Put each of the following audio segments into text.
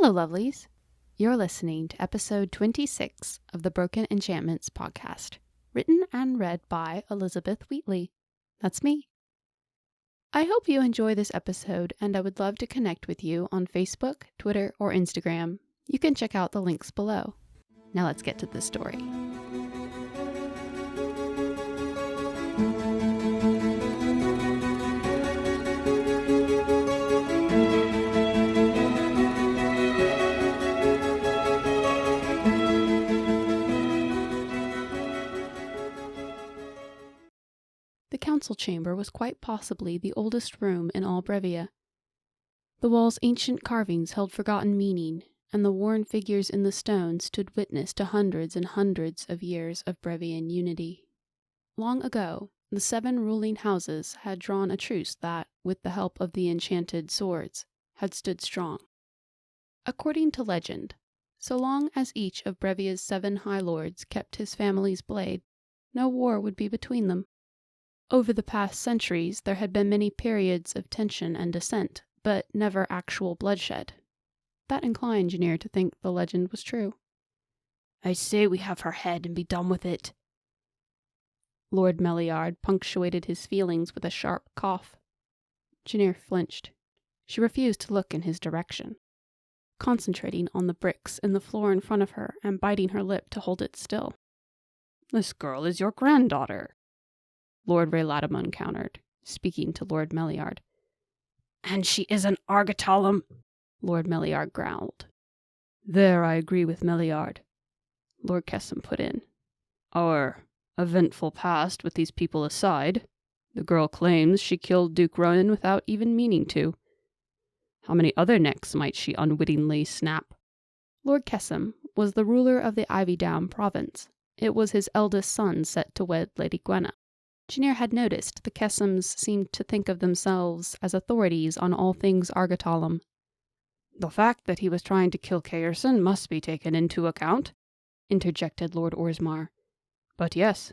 Hello, lovelies. You're listening to episode 26 of the Broken Enchantments podcast, written and read by Elizabeth Wheatley. That's me. I hope you enjoy this episode, and I would love to connect with you on Facebook, Twitter, or Instagram. You can check out the links below. Now let's get to the story. The council chamber was quite possibly the oldest room in all Brevia. The wall's ancient carvings held forgotten meaning, and the worn figures in the stone stood witness to hundreds and hundreds of years of Brevian unity. Long ago, the 7 ruling houses had drawn a truce that, with the help of the enchanted swords, had stood strong. According to legend, so long as each of Brevia's 7 High Lords kept his family's blade, no war would be between them. Over the past centuries, there had been many periods of tension and dissent, but never actual bloodshed. That inclined Janir to think the legend was true. "I say we have her head and be done with it." Lord Meliard punctuated his feelings with a sharp cough. Janir flinched. She refused to look in his direction, concentrating on the bricks in the floor in front of her and biting her lip to hold it still. "This girl is your granddaughter," Lord Rayladamon countered, speaking to Lord Meliard. "And she is an Argatalum," Lord Meliard growled. "There I agree with Meliard," Lord Kessam put in. "Our eventful past with these people aside, the girl claims she killed Duke Ronan without even meaning to. How many other necks might she unwittingly snap?" Lord Kessam was the ruler of the Ivydown province. It was his eldest son set to wed Lady Gwenna. Janir had noticed the Kessams seemed to think of themselves as authorities on all things Argatalum. "The fact that he was trying to kill Caerson must be taken into account," interjected Lord Orsmar. "But yes,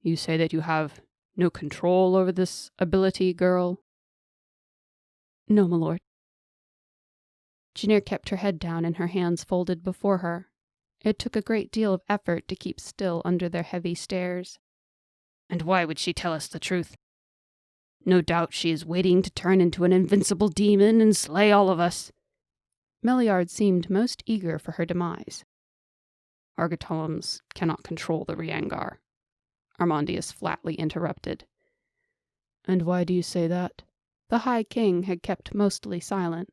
you say that you have no control over this ability, girl?" "No, my lord." Janir kept her head down and her hands folded before her. It took a great deal of effort to keep still under their heavy stares. "And why would she tell us the truth? No doubt she is waiting to turn into an invincible demon and slay all of us." Meliard seemed most eager for her demise. "Argatalums cannot control the Riangar," Armandius flatly interrupted. "And why do you say that?" The High King had kept mostly silent.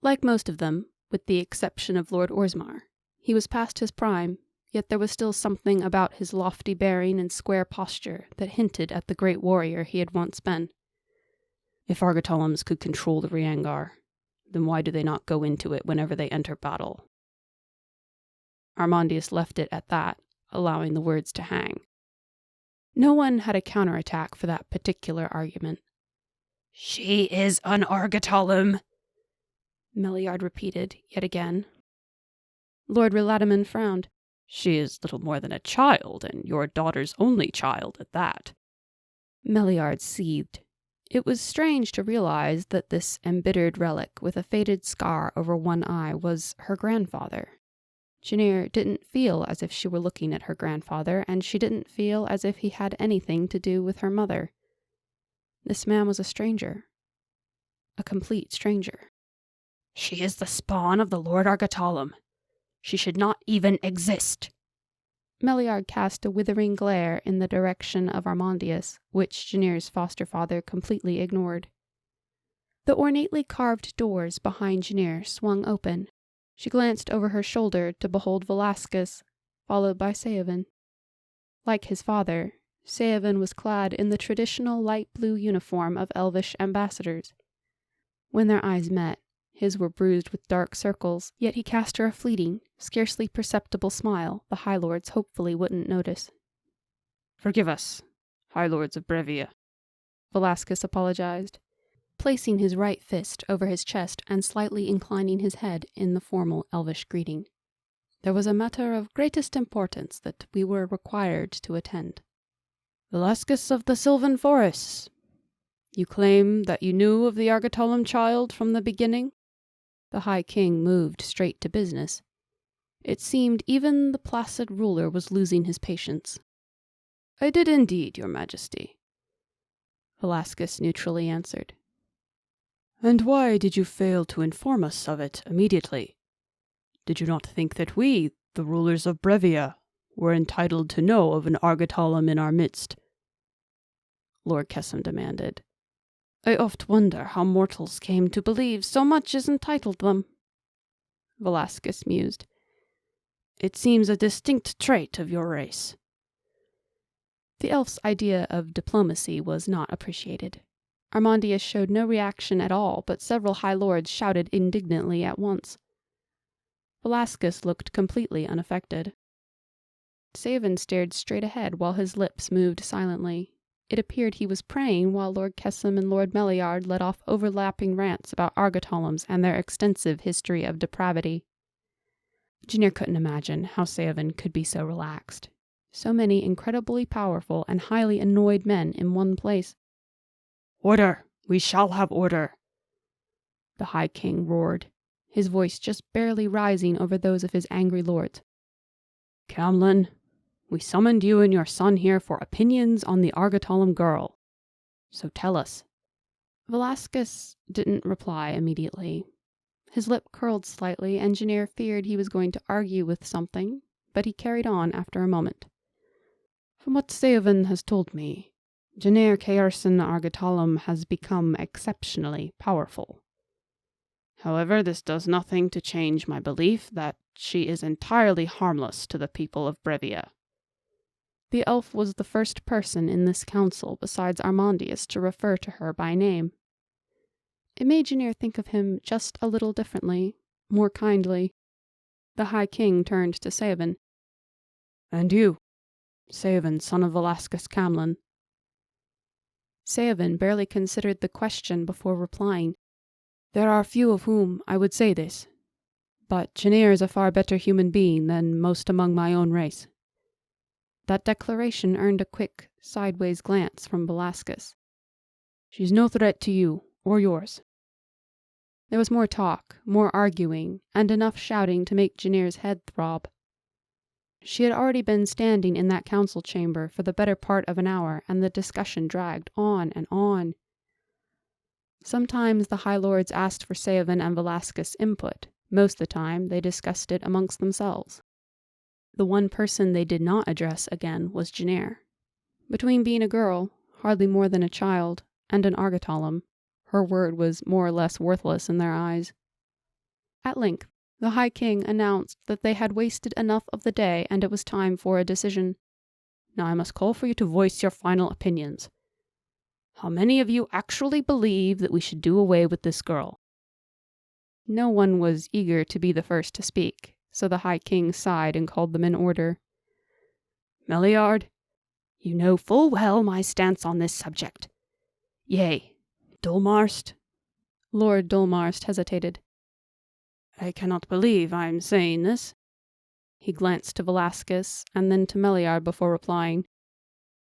Like most of them, with the exception of Lord Orsmar, he was past his prime, yet there was still something about his lofty bearing and square posture that hinted at the great warrior he had once been. "If Argatalums could control the Riangar, then why do they not go into it whenever they enter battle?" Armandius left it at that, allowing the words to hang. No one had a counterattack for that particular argument. "She is an Argatalum," Meliard repeated yet again. Lord Rayladamon frowned. "She is little more than a child, and your daughter's only child at that." Meliard seethed. It was strange to realize that this embittered relic with a faded scar over one eye was her grandfather. Janir didn't feel as if she were looking at her grandfather, and she didn't feel as if he had anything to do with her mother. This man was a stranger. A complete stranger. "She is the spawn of the Lord Argatalum. She should not even exist." Meliard cast a withering glare in the direction of Armandius, which Janir's foster father completely ignored. The ornately carved doors behind Janir swung open. She glanced over her shoulder to behold Velasquez, followed by Seavan. Like his father, Seavan was clad in the traditional light blue uniform of Elvish ambassadors. When their eyes met, his were bruised with dark circles, yet he cast her a fleeting, scarcely perceptible smile the High Lords hopefully wouldn't notice. "Forgive us, High Lords of Brevia," Velasquez apologized, placing his right fist over his chest and slightly inclining his head in the formal Elvish greeting. "There was a matter of greatest importance that we were required to attend." "Velasquez of the Sylvan Forests, you claim that you knew of the Argatalum child from the beginning?" The High King moved straight to business. It seemed even the placid ruler was losing his patience. "I did indeed, your majesty," Velasquez neutrally answered. "And why did you fail to inform us of it immediately? Did you not think that we, the rulers of Brevia, were entitled to know of an Argatalum in our midst?" Lord Kessam demanded. "I oft wonder how mortals came to believe so much as entitled them," Velasquez mused. "It seems a distinct trait of your race." The elf's idea of diplomacy was not appreciated. Armandius showed no reaction at all, but several High Lords shouted indignantly at once. Velasquez looked completely unaffected. Saven stared straight ahead while his lips moved silently. It appeared he was praying while Lord Kessam and Lord Meliard let off overlapping rants about Argatalums and their extensive history of depravity. Janir couldn't imagine how Saven could be so relaxed. So many incredibly powerful and highly annoyed men in one place. "Order! We shall have order!" The High King roared, his voice just barely rising over those of his angry lords. "Camlin, we summoned you and your son here for opinions on the Argatalum girl. So tell us." Velasquez didn't reply immediately. His lip curled slightly, and Janir feared he was going to argue with something, but he carried on after a moment. "From what Saven has told me, Janir Caerson Argatalum has become exceptionally powerful. However, this does nothing to change my belief that she is entirely harmless to the people of Brevia." The elf was the first person in this council besides Armandius to refer to her by name. It made Janir think of him just a little differently, more kindly. The High King turned to Saven. "And you, Saven, son of Velasquez Camlin?" Saven barely considered the question before replying. "There are few of whom I would say this, but Janir is a far better human being than most among my own race." That declaration earned a quick, sideways glance from Velasquez. "She's no threat to you, or yours." There was more talk, more arguing, and enough shouting to make Janir's head throb. She had already been standing in that council chamber for the better part of an hour, and the discussion dragged on and on. Sometimes the High Lords asked for Saven and Velasquez input. Most of the time, they discussed it amongst themselves. The one person they did not address again was Janir. Between being a girl, hardly more than a child, and an Argatalum, her word was more or less worthless in their eyes. At length, the High King announced that they had wasted enough of the day and it was time for a decision. "Now I must call for you to voice your final opinions. How many of you actually believe that we should do away with this girl?" No one was eager to be the first to speak, so the High King sighed and called them in order. "Meliard, you know full well my stance on this subject. Yea. Dulmarst?" Lord Dulmarst hesitated. "I cannot believe I am saying this." He glanced to Velasquez and then to Meliard before replying.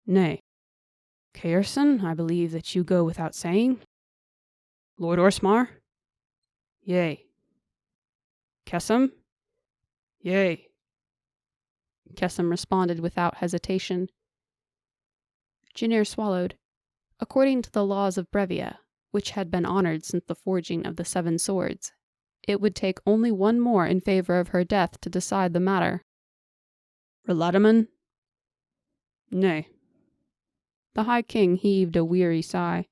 "Nay. Caerson, I believe that you go without saying. Lord Orsmar?" "Yea." "Kessam?" "Yea." Kessam responded without hesitation. Janir swallowed. According to the laws of Brevia, which had been honored since the forging of the 7 swords, it would take only one more in favor of her death to decide the matter. "Relataman?" "Nay." The High King heaved a weary sigh.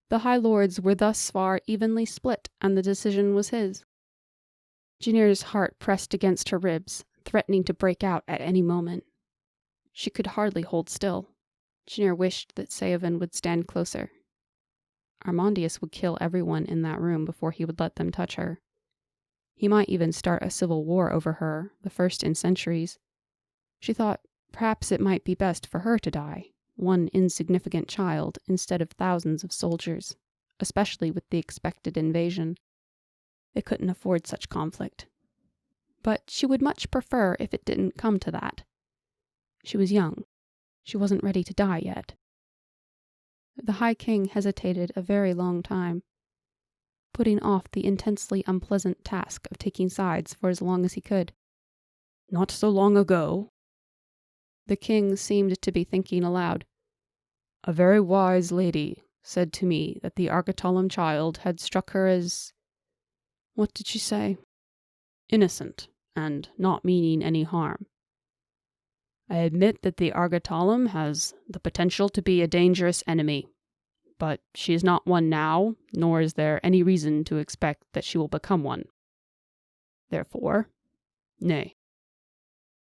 The High Lords were thus far evenly split, and the decision was his. Janir's heart pressed against her ribs, threatening to break out at any moment. She could hardly hold still. Janir wished that Saven would stand closer. Armandius would kill everyone in that room before he would let them touch her. He might even start a civil war over her, the first in centuries. She thought perhaps it might be best for her to die, one insignificant child, instead of thousands of soldiers, especially with the expected invasion. They couldn't afford such conflict. But she would much prefer if it didn't come to that. She was young. She wasn't ready to die yet. The High King hesitated a very long time. putting off the intensely unpleasant task of taking sides for as long as he could. Not so long ago, the king seemed to be thinking aloud. a very wise lady said to me that the Argotolum child had struck her as— What did she say? innocent, and not meaning any harm. I admit that the Argotolum has the potential to be a dangerous enemy, but she is not one now, nor is there any reason to expect that she will become one. Therefore, nay.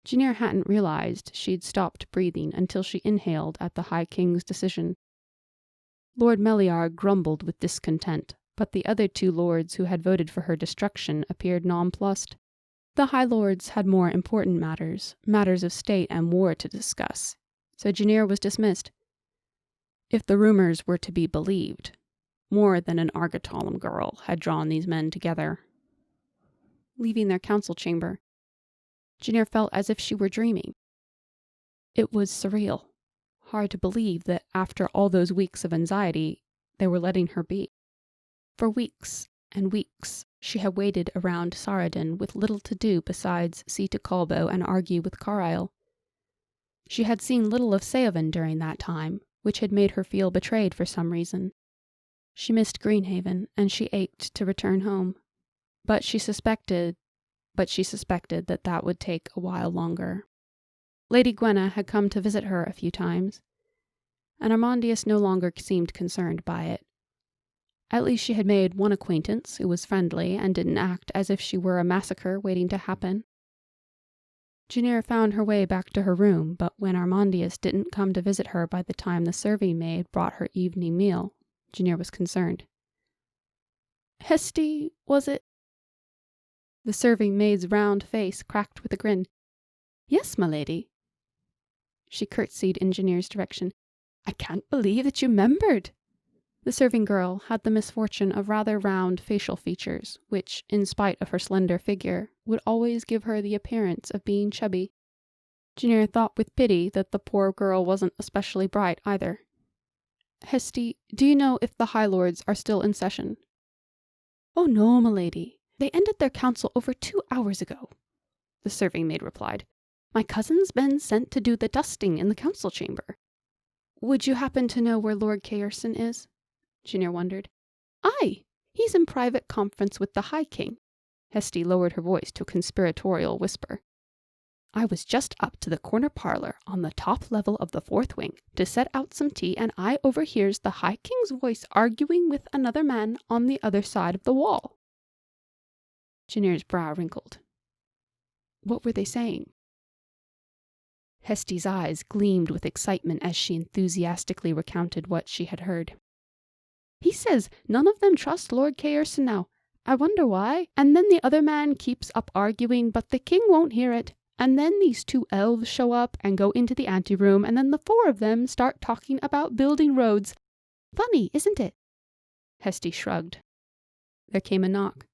Janir hadn't realized she'd stopped breathing until she inhaled at the High King's decision. Lord Meliar grumbled with discontent, but the other two lords who had voted for her destruction appeared nonplussed. The High Lords had more important matters of state and war to discuss, so Janir was dismissed. If the rumors were to be believed, more than an Argotolum girl had drawn these men together. Leaving their council chamber, Janir felt as if she were dreaming. It was surreal. Hard to believe that after all those weeks of anxiety, they were letting her be. For weeks and weeks, she had waited around Saradin with little to do besides see to Kolbo and argue with Carlisle. She had seen little of Seovan during that time, which had made her feel betrayed for some reason. She missed Greenhaven, and she ached to return home. But she suspected that would take a while longer. Lady Gwenna had come to visit her a few times, and Armandius no longer seemed concerned by it. At least she had made one acquaintance who was friendly and didn't act as if she were a massacre waiting to happen. Janir found her way back to her room, but when Armandius didn't come to visit her by the time the serving maid brought her evening meal, Janir was concerned. "Hesty, was it?" The serving maid's round face cracked with a grin. "Yes, my lady." She curtsied in Janir's direction. "I can't believe that you remembered." The serving girl had the misfortune of rather round facial features, which, in spite of her slender figure, would always give her the appearance of being chubby. Janir thought with pity that the poor girl wasn't especially bright either. "Hesty, do you know if the High Lords are still in session?" "Oh no, my lady. They ended their council over 2 hours ago," the serving maid replied. "My cousin's been sent to do the dusting in the council chamber." "Would you happen to know where Lord Caerson is?" Janir wondered. "Aye, he's in private conference with the High King." Hesty lowered her voice to a conspiratorial whisper. "I was just up to the corner parlour on the top level of the fourth wing to set out some tea, and I overhears the High King's voice arguing with another man on the other side of the wall." Janir's brow wrinkled. "What were they saying?" Hesty's eyes gleamed with excitement as she enthusiastically recounted what she had heard. "He says none of them trust Lord Caerson now. I wonder why. And then the other man keeps up arguing, but the king won't hear it. And then these 2 elves show up and go into the anteroom, and then the 4 of them start talking about building roads. Funny, isn't it?" Hesty shrugged. There came a knock.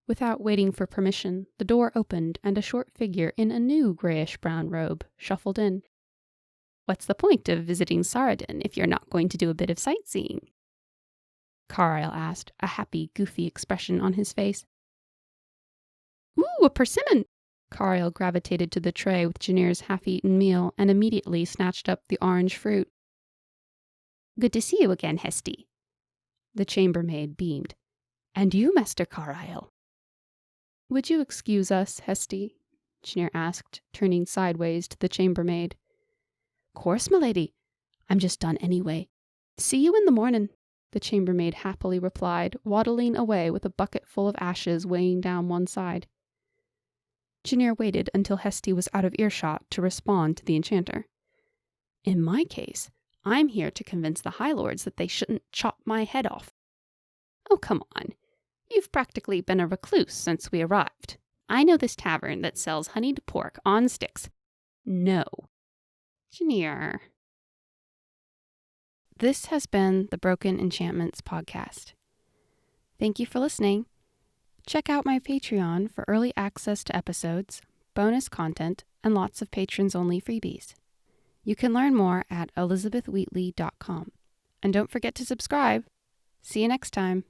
Without waiting for permission, the door opened and a short figure in a new grayish-brown robe shuffled in. "What's the point of visiting Saradin if you're not going to do a bit of sightseeing?" Carlisle asked, a happy, goofy expression on his face. "Ooh, a persimmon!" Carlisle gravitated to the tray with Janir's half-eaten meal and immediately snatched up the orange fruit. "Good to see you again, Hesty." The chambermaid beamed. "And you, Master Carlisle?" "Would you excuse us, Hesty?" Janir asked, turning sideways to the chambermaid. "Course, my lady. I'm just done anyway. See you in the morning," the chambermaid happily replied, waddling away with a bucket full of ashes weighing down one side. Janir waited until Hesty was out of earshot to respond to the enchanter. "In my case, I'm here to convince the High Lords that they shouldn't chop my head off." "Oh, come on. You've practically been a recluse since we arrived. I know this tavern that sells honeyed pork on sticks." "No." "Janir." This has been the Broken Enchantments podcast. Thank you for listening. Check out my Patreon for early access to episodes, bonus content, and lots of patrons-only freebies. You can learn more at elizabethwheatley.com. And don't forget to subscribe. See you next time.